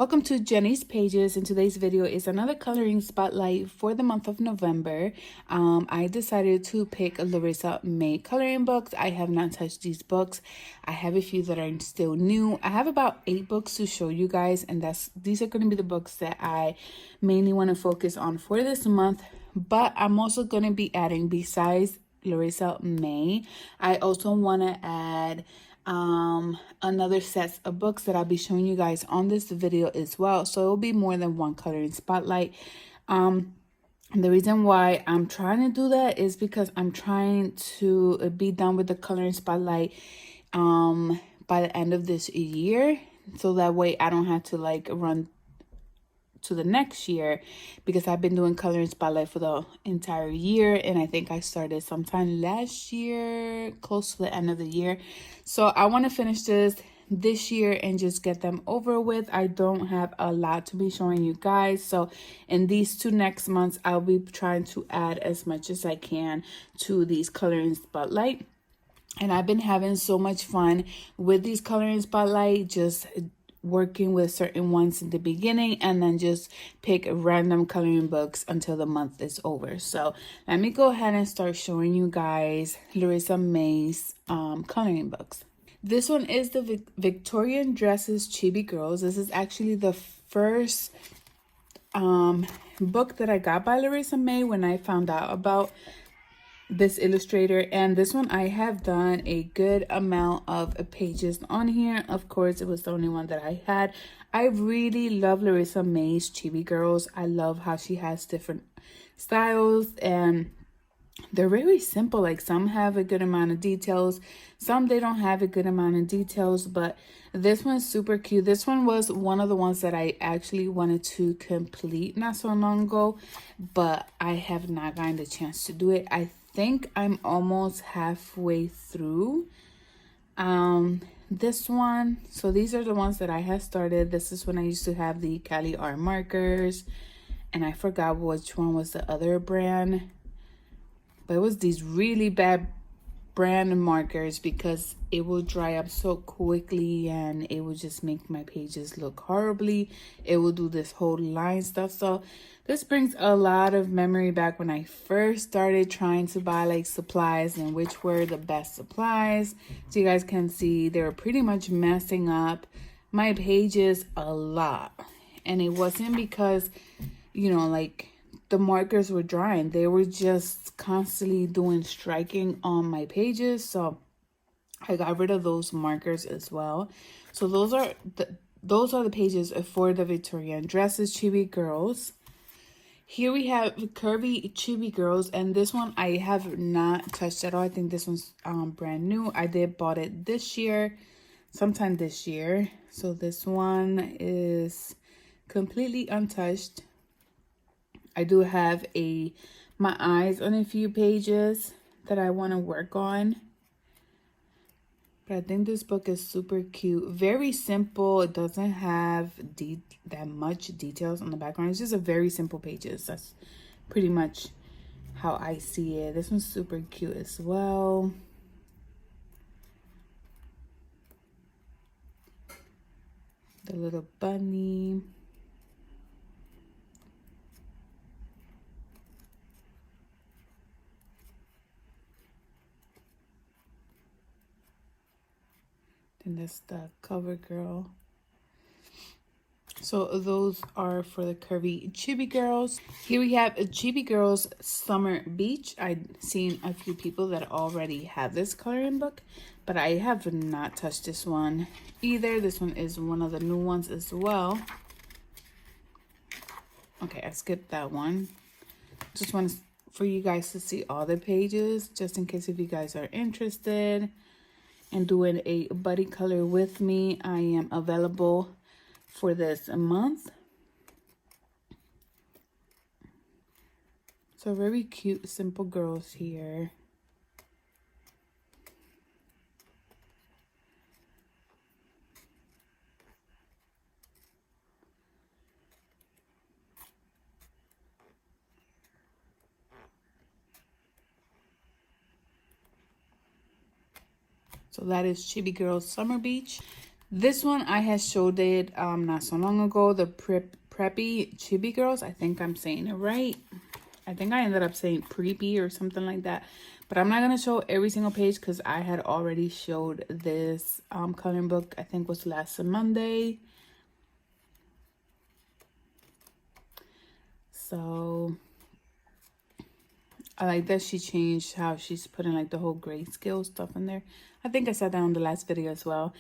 Welcome to Jenny's Pages, and today's video is another coloring spotlight for the month of November. I decided to pick Leriza May coloring books. I have not touched these books. I have a few that are still new. I have about 8 books to show you guys, and these are going to be the books that I mainly want to focus on for this month. But I'm also going to be adding, besides Leriza May, I also want to add another set of books that I'll be showing you guys on this video as well. So it will be more than one coloring spotlight. The reason why I'm trying to do that is because I'm trying to be done with the coloring spotlight by the end of this year, so that way I don't have to like run to the next year, because I've been doing coloring spotlight for the entire year, and I think I started sometime last year, close to the end of the year. So I want to finish this year and just get them over with. I don't have a lot to be showing you guys, so in these 2 next months I'll be trying to add as much as I can to these coloring spotlight. And I've been having so much fun with these coloring spotlight, just working with certain ones in the beginning and then just pick random coloring books until the month is over. So let me go ahead and start showing you guys Leriza May's coloring books. This one is the Victorian Dresses Chibi Girls. This is actually the first book that I got by Leriza May when I found out about this illustrator, and this one I have done a good amount of pages on here. Of course, it was the only one that I had. I really love Leriza May's Chibi Girls. I love how she has different styles, and they're very simple. Like, some have a good amount of details, some they don't have a good amount of details, but this one's super cute. This one was one of the ones that I actually wanted to complete not so long ago, but I have not gotten the chance to do it. I think I'm almost halfway through this one. So these are the ones that I have started. This is when I used to have the Cali art markers, and I forgot which one was the other brand, but it was these really bad brand markers because it will dry up so quickly and it will just make my pages look horribly. It will do this whole line stuff. So this brings a lot of memory back when I first started trying to buy like supplies and which were the best supplies. So you guys can see they were pretty much messing up my pages a lot, and it wasn't because, you know, like the markers were drying. They were just constantly doing striking on my pages. So I got rid of those markers as well. So those are the pages for the Victorian Dresses Chibi Girls. Here we have Curvy Chibi Girls, and this one I have not touched at all. I think this one's brand new. I did bought it this year, sometime this year. So this one is completely untouched. I do have my eyes on a few pages that I want to work on. But I think this book is super cute. Very simple. It doesn't have that much details on the background. It's just a very simple pages. That's pretty much how I see it. This one's super cute as well. The little bunny. And that's the cover girl. So those are for the Curvy Chibi Girls. Here we have a Chibi Girls Summer Beach. I've seen a few people that already have this coloring book, but I have not touched this one either. This one is one of the new ones as well. Okay, I skipped that one. Just want for you guys to see all the pages, just in case if you guys are interested and doing a buddy color with me. I am available for this month. So very cute, simple girls here. So that is Chibi Girls Summer Beach. This one I had showed it not so long ago, the preppy Chibi Girls. I think I'm saying it right. I think I ended up saying preppy or something like that. But I'm not going to show every single page because I had already showed this coloring book, I think was last Monday. So I like that she changed how she's putting like the whole grayscale stuff in there. I think I said that on the last video as well.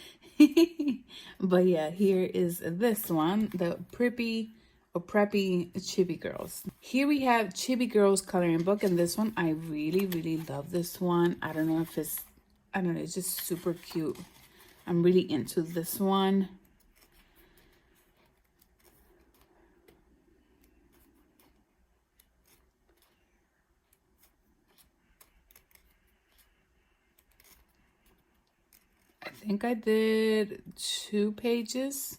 But yeah, here is this one, the preppy Chibi Girls. Here we have Chibi Girls coloring book, and this one I really love this one. I don't know, it's just super cute. I'm really into this one. I think I did 2 pages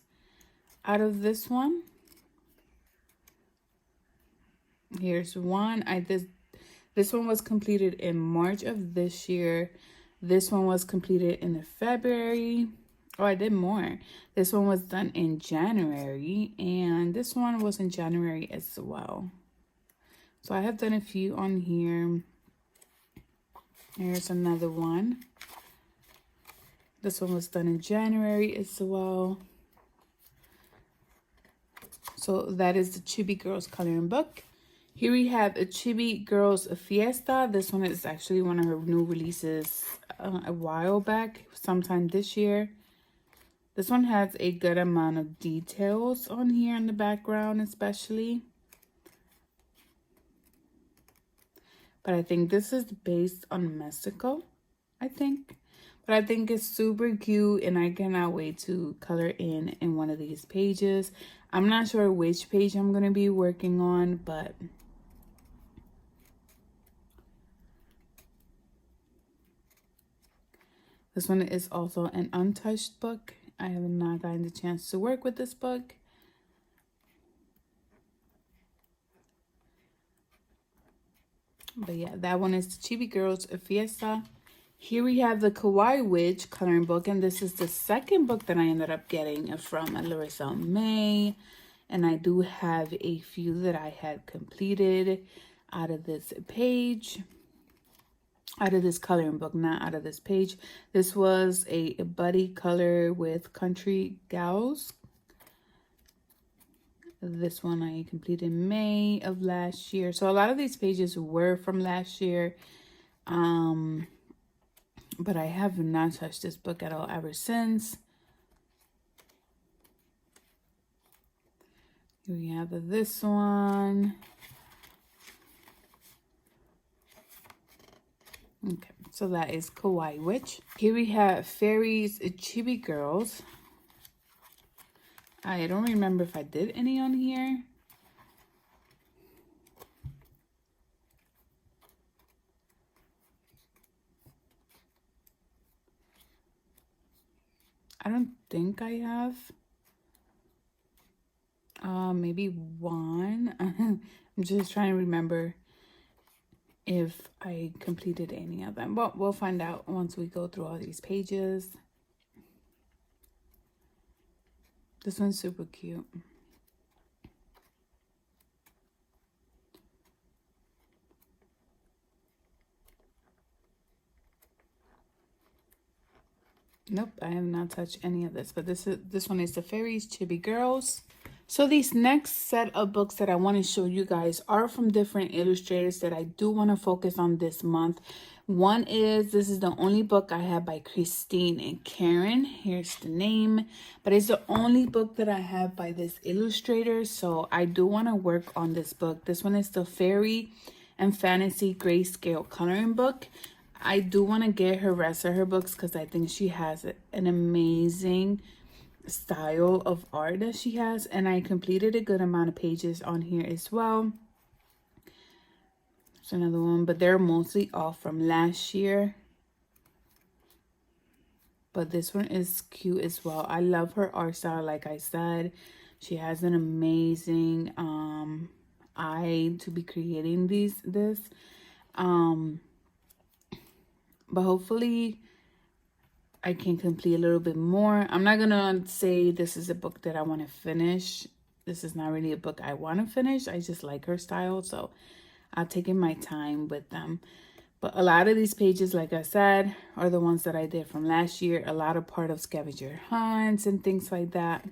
out of this one. Here's one. This one was completed in March of this year. This one was completed in February. Oh, I did more. This one was done in January, and this one was in January as well. So I have done a few on here. Here's another one. This one was done in January as well. So that is the Chibi Girls coloring book. Here we have a Chibi Girls Fiesta. This one is actually one of her new releases a while back, sometime this year. This one has a good amount of details on here in the background especially. But I think this is based on Mexico, I think. But I think it's super cute, and I cannot wait to color in one of these pages. I'm not sure which page I'm going to be working on, but this one is also an untouched book. I have not gotten the chance to work with this book. But yeah, that one is the Chibi Girls Fiesta. Here we have the Kawaii Witch coloring book, and this is the second book that I ended up getting from Leriza May. And I do have a few that I had completed out of this page. Out of this coloring book, not out of this page. This was a buddy color with Country Gals. This one I completed in May of last year. So a lot of these pages were from last year. But I have not touched this book at all ever since. Here we have this one. Okay, so that is Kawaii Witch. Here we have Fairies Chibi Girls. I don't remember if I did any on here. I don't think I have. Maybe one. I'm just trying to remember if I completed any of them. But we'll find out once we go through all these pages. This one's super cute. Nope, I have not touched any of this, but this one is the Fairies Chibi Girls. So these next set of books that I want to show you guys are from different illustrators that I do want to focus on this month. One is, this is the only book I have by Christine and Karen. Here's the name, but it's the only book that I have by this illustrator. So I do want to work on this book. This one is the Fairy and Fantasy Grayscale coloring book. I do want to get her rest of her books because I think she has an amazing style of art that she has, and I completed a good amount of pages on here as well. There's another one, but they're mostly all from last year. But this one is cute as well. I love her art style. Like I said, she has an amazing eye to be creating this. But hopefully I can complete a little bit more. I'm not gonna say this is a book that I want to finish. This is not really a book I want to finish. I just like her style, so I'll take in my time with them. But a lot of these pages, like I said, are the ones that I did from last year. A lot of part of scavenger hunts and things like that.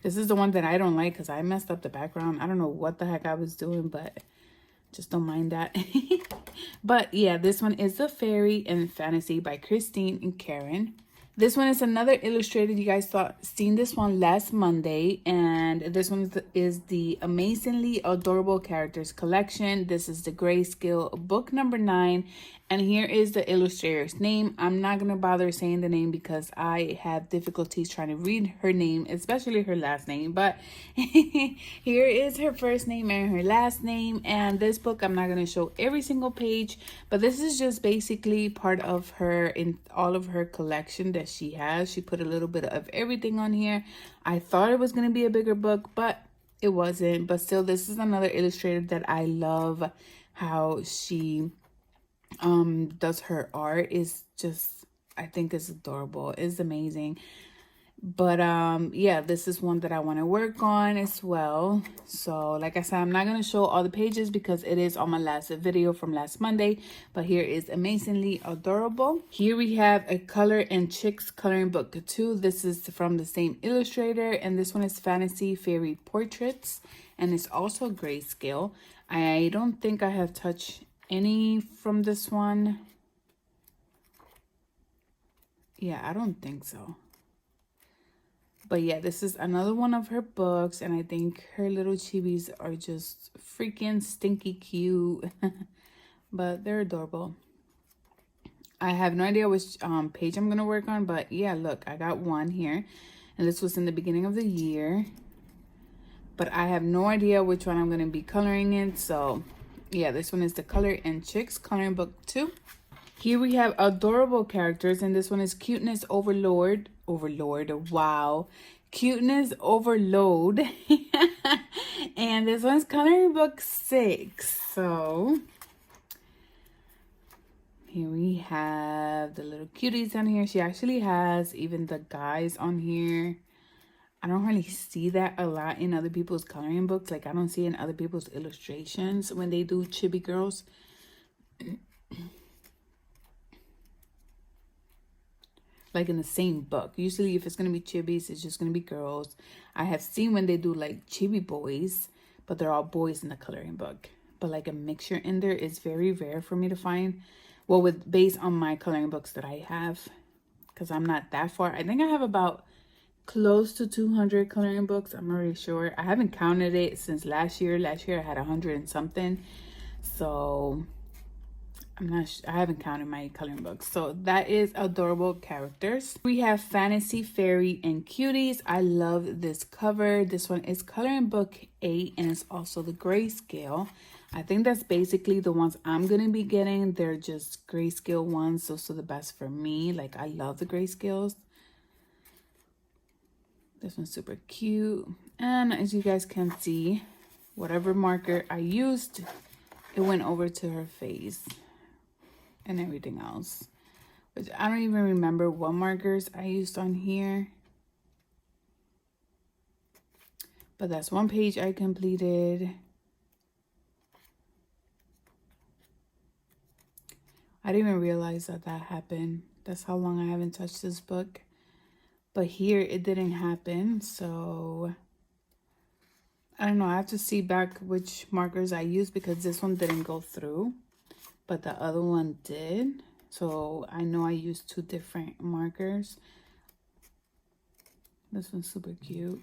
This is the one that I don't like because I messed up the background. I don't know what the heck I was doing, but just don't mind that. But yeah, this one is The Fairy and Fantasy by Christine and Karen. This one is another illustrated. You guys seen this one last Monday, and this one is the Amazingly Adorable Characters Collection. This is the Grayscale book number 9, and here is the illustrator's name. I'm not gonna bother saying the name because I have difficulties trying to read her name, especially her last name. But here is her first name and her last name. And this book, I'm not gonna show every single page, but this is just basically part of her in all of her collection that she has. She put a little bit of everything on here. I thought it was going to be a bigger book, but it wasn't. But still, this is another illustrator that I love how she does her art. Is just, I think it's adorable. It's amazing. But yeah, this is one that I want to work on as well. So like I said, I'm not going to show all the pages because it is on my last video from last Monday. But here is Amazingly Adorable. Here we have a Color and Chicks coloring book 2. This is from the same illustrator, and this one is Fantasy Fairy Portraits, and it's also grayscale. I don't think I have touched any from this one. Yeah, I don't think so. But yeah, this is another one of her books, and I think her little chibis are just freaking stinky cute. But they're adorable. I have no idea which page I'm going to work on, but yeah, look, I got one here. And this was in the beginning of the year. But I have no idea which one I'm going to be coloring in. So yeah, this one is the Color and Chicks coloring book 2. Here we have adorable characters, and this one is Cuteness Overlord. Wow. Cuteness Overload. And this one's coloring book 6. So here we have the little cuties on here. She actually has even the guys on here. I don't really see that a lot in other people's coloring books. Like, I don't see it in other people's illustrations when they do Chibi Girls. Like in the same book. Usually if it's going to be chibis, it's just going to be girls. I have seen when they do like chibi boys, but they're all boys in the coloring book. But like a mixture in there is very rare for me to find. Well, based on my coloring books that I have, because I'm not that far. I think I have about close to 200 coloring books. I'm not really sure. I haven't counted it since last year. Last year I had 100 and something. So I'm not sure. I haven't counted my coloring books. So that is adorable characters. We have Fantasy Fairy and Cuties. I love this cover. This one is coloring book 8, and it's also the grayscale. I think that's basically the ones I'm gonna be getting. They're just grayscale ones. Those are the best for me. Like, I love the grayscales. This one's super cute. And as you guys can see, whatever marker I used, it went over to her face and everything else, which I don't even remember what markers I used on here. But that's one page I completed. I didn't even realize that happened. That's how long I haven't touched this book. But here it didn't happen, so I don't know. I have to see back which markers I used because this one didn't go through, but the other one did. So I know I used 2 different markers. This one's super cute.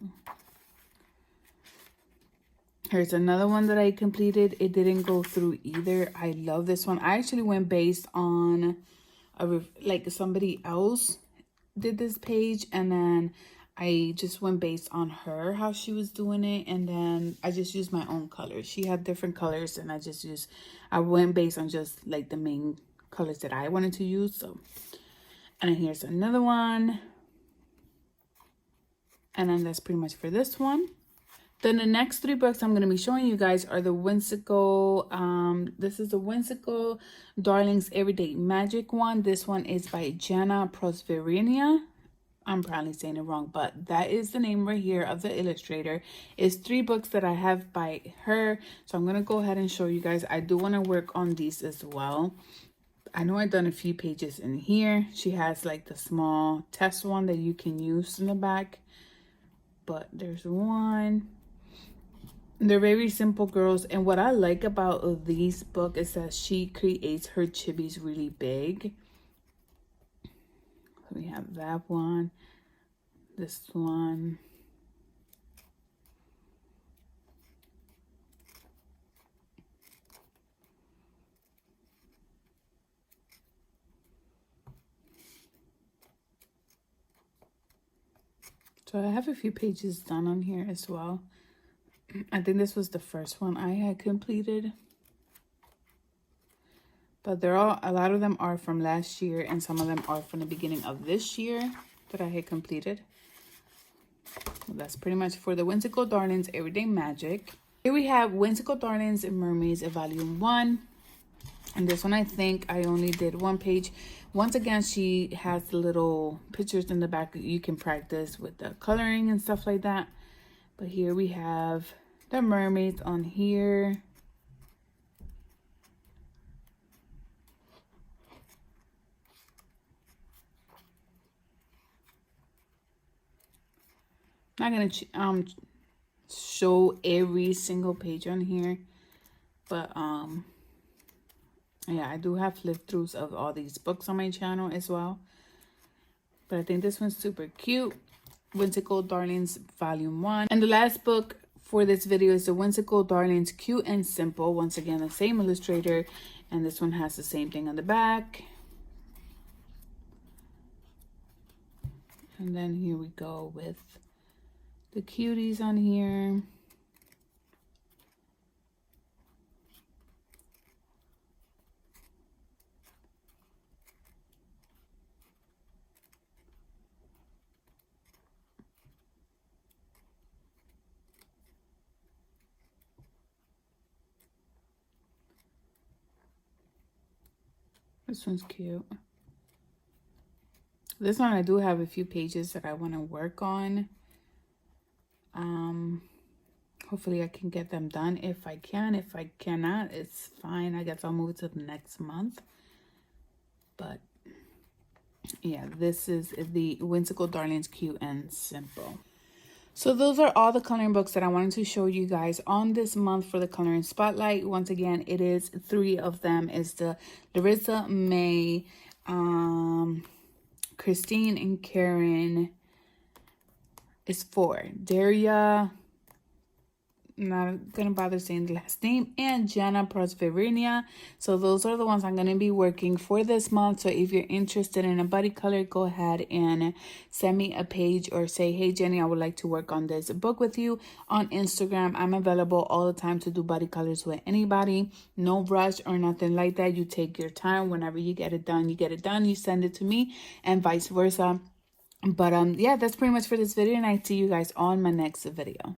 Here's another one that I completed. It didn't go through either. I love this one. I actually went based on like somebody else did this page, and then I just went based on her, how she was doing it, and then I just used my own colors. She had different colors, and I went based on just like the main colors that I wanted to use. So, and then here's another one, and then that's pretty much for this one. Then the next three books I'm going to be showing you guys are the Whimsical, this is the Whimsical Darlings Everyday Magic one. This one is by Jana Prosverinia. I'm probably saying it wrong, but that is the name right here of the illustrator. It's three books that I have by her. So I'm going to go ahead and show you guys. I do want to work on these as well. I know I've done a few pages in here. She has like the small test one that you can use in the back. But there's one. They're very simple girls, and what I like about these books is that she creates her chibis really big. So we have that one, this one, so I have a few pages done on here as well. I think this was the first one I had completed. But they're all, a lot of them are from last year, and some of them are from the beginning of this year that I had completed. Well, that's pretty much for the Whimsical Darlings Everyday Magic. Here we have Whimsical Darlings and Mermaids Volume 1. And this one, I think I only did one page. Once again, she has the little pictures in the back. You can practice with the coloring and stuff like that. But here we have the mermaids on here. Not gonna show every single page on here, but yeah, I do have flip throughs of all these books on my channel as well. But I think this one's super cute. Whimsical Darlings Volume 1. And the last book for this video is the Whimsical Darlings Cute and Simple. Once again, the same illustrator, and this one has the same thing on the back. And then here we go with the cuties on here. This one's cute. This one I do have a few pages that I want to work on. Hopefully I can get them done if I can. If I cannot, it's fine. I guess I'll move it to the next month. But yeah, this is the Whimsical Darlings Cute and Simple. So those are all the coloring books that I wanted to show you guys on this month for the coloring spotlight. Once again, it is 3 of them. It's the Leriza May, Christine and Karen. It's 4. Daria, not gonna bother saying the last name, and Jana Prosverinia. So those are the ones I'm gonna be working for this month. So if you're interested in a buddy color, go ahead and send me a page or say, hey Jenny, I would like to work on this book with you on Instagram. I'm available all the time to do buddy colors with anybody. No rush or nothing like that. You take your time. Whenever you get it done, you get it done. You send it to me, and vice versa. But yeah, that's pretty much for this video, and I see you guys on my next video.